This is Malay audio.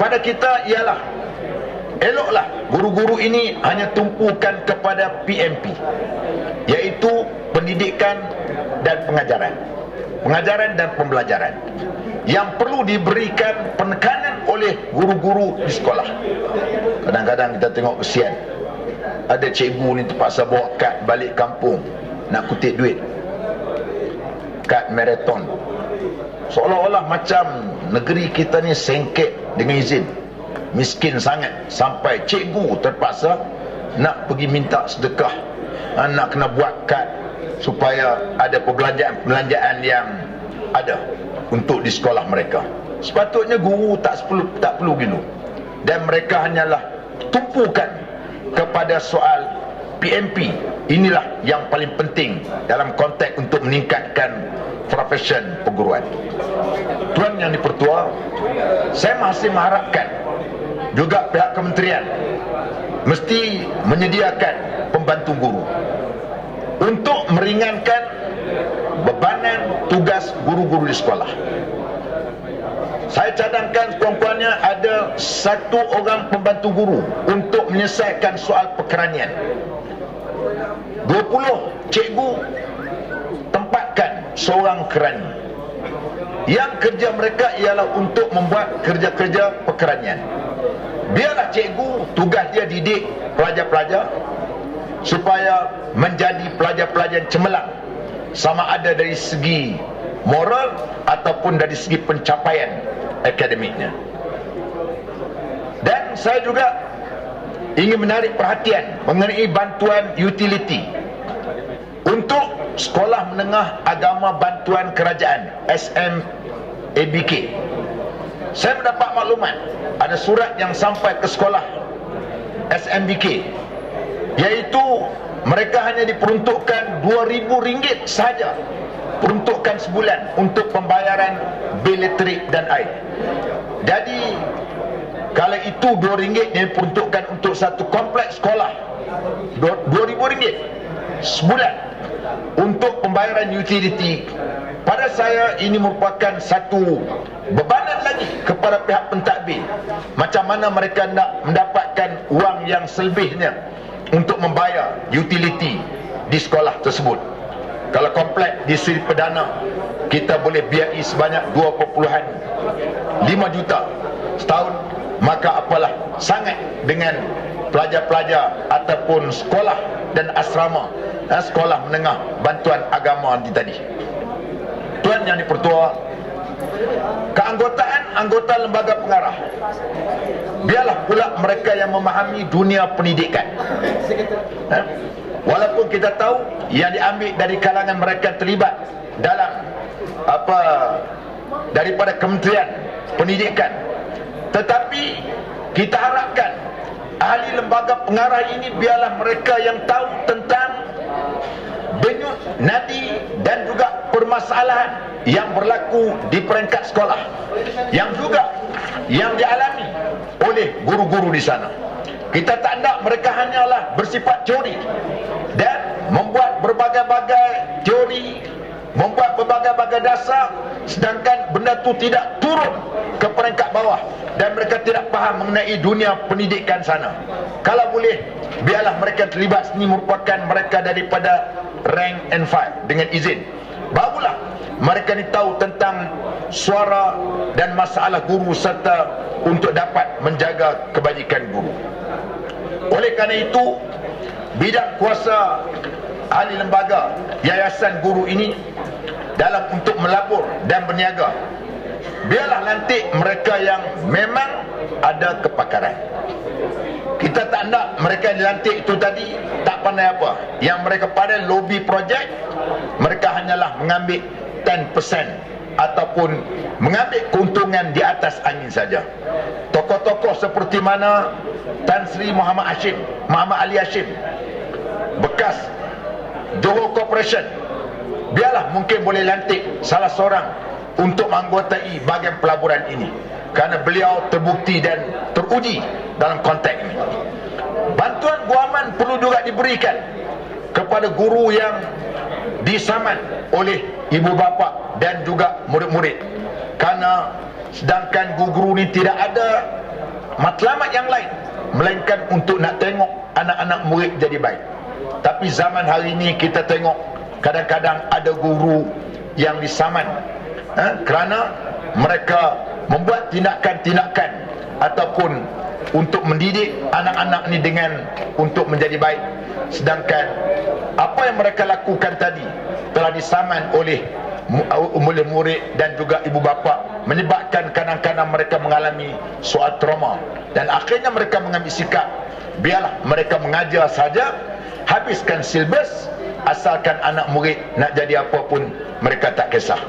pada kita ialah eloklah guru-guru ini hanya tumpukan kepada PMP, iaitu pendidikan dan pengajaran, dan pembelajaran, yang perlu diberikan penekanan oleh guru-guru di sekolah. Kadang-kadang kita tengok kesian, ada cikgu ni terpaksa bawa kad balik kampung nak kutip duit, kad maraton, seolah-olah macam negeri kita ni sengket dengan izin, miskin sangat sampai cikgu terpaksa nak pergi minta sedekah, nak kena buat kad supaya ada perbelanjaan yang ada untuk di sekolah mereka. Sepatutnya guru tak perlu gitu, dan mereka hanyalah tumpukan kepada soal PMP. Inilah yang paling penting dalam konteks untuk meningkatkan profesion perguruan. Tuan Yang di-Pertua, saya masih mengharapkan juga pihak kementerian mesti menyediakan pembantu guru untuk meringankan bebanan tugas guru-guru di sekolah. Saya cadangkan sekurang-kurangnya ada 1 orang pembantu guru untuk menyelesaikan soal perkeranian. 20 cikgu tempatkan seorang kerani yang kerja mereka ialah untuk membuat kerja-kerja perkeranian. Biarlah cikgu tugas dia didik pelajar-pelajar supaya menjadi pelajar-pelajar yang cemerlang, sama ada dari segi moral ataupun dari segi pencapaian akademiknya. Dan saya juga ingin menarik perhatian mengenai bantuan utility untuk Sekolah Menengah Agama Bantuan Kerajaan SMABK. Saya mendapat maklumat ada surat yang sampai ke sekolah SMBK, iaitu mereka hanya diperuntukkan RM2,000 sahaja peruntukan sebulan untuk pembayaran bil elektrik dan air. Jadi kalau itu RM2 yang diperuntukkan untuk satu kompleks sekolah, RM2,000 sebulan untuk pembayaran utility, pada saya ini merupakan satu bebanan lagi kepada pihak pentadbir. Macam mana mereka nak mendapatkan wang yang selebihnya untuk membayar utility di sekolah tersebut. Kalau kompleks di Seri Perdana kita boleh biayai sebanyak 2.5 juta setahun, maka apalah sangat dengan pelajar-pelajar ataupun sekolah dan asrama sekolah menengah bantuan agama tadi. Tuan Yang di-Pertua, keanggotaan anggota lembaga pengarah biarlah pula mereka yang memahami dunia pendidikan. Walaupun kita tahu yang diambil dari kalangan mereka terlibat dalam daripada Kementerian Pendidikan, tetapi kita harapkan ahli lembaga pengarah ini biarlah mereka yang tahu tentang denyut nadi dan juga permasalahan yang berlaku di peringkat sekolah, yang juga yang dialami oleh guru-guru di sana. Kita tak nak mereka hanyalah bersifat teori dan membuat berbagai-bagai teori, membuat berbagai-bagai dasar, sedangkan benda tu tidak turun ke peringkat bawah dan mereka tidak faham mengenai dunia pendidikan sana. Kalau boleh, biarlah mereka terlibat sini merupakan mereka daripada rank and file dengan izin. Barulah mereka ni tahu tentang suara dan masalah guru serta untuk dapat menjaga kebajikan guru. Oleh kerana itu, bidang kuasa ahli lembaga yayasan guru ini dalam untuk melabur dan berniaga, biarlah lantik mereka yang memang ada kepakaran. Kita tak nak mereka yang dilantik itu tadi tak pandai apa. Yang mereka pandai lobby projek, mereka hanyalah mengambil 10% ataupun mengambil keuntungan di atas angin saja. Tokoh-tokoh seperti mana Tan Sri Muhammad Ali Hashim, bekas Johor Corporation, biarlah mungkin boleh lantik salah seorang untuk menganggotai bahagian pelaburan ini, kerana beliau terbukti dan teruji dalam konteks ini. Bantuan guaman perlu juga diberikan kepada guru yang disaman oleh ibu bapa dan juga murid-murid, kerana sedangkan guru-guru ini tidak ada matlamat yang lain, melainkan untuk nak tengok anak-anak murid jadi baik. Tapi zaman hari ini kita tengok kadang-kadang ada guru yang disaman kerana mereka membuat tindakan-tindakan ataupun untuk mendidik anak-anak ni dengan untuk menjadi baik, sedangkan apa yang mereka lakukan tadi telah disaman oleh murid dan juga ibu bapa, menyebabkan kadang-kadang mereka mengalami suatu trauma, dan akhirnya mereka mengambil sikap biarlah mereka mengajar saja, habiskan silibus, asalkan anak murid nak jadi apa pun mereka tak kisah.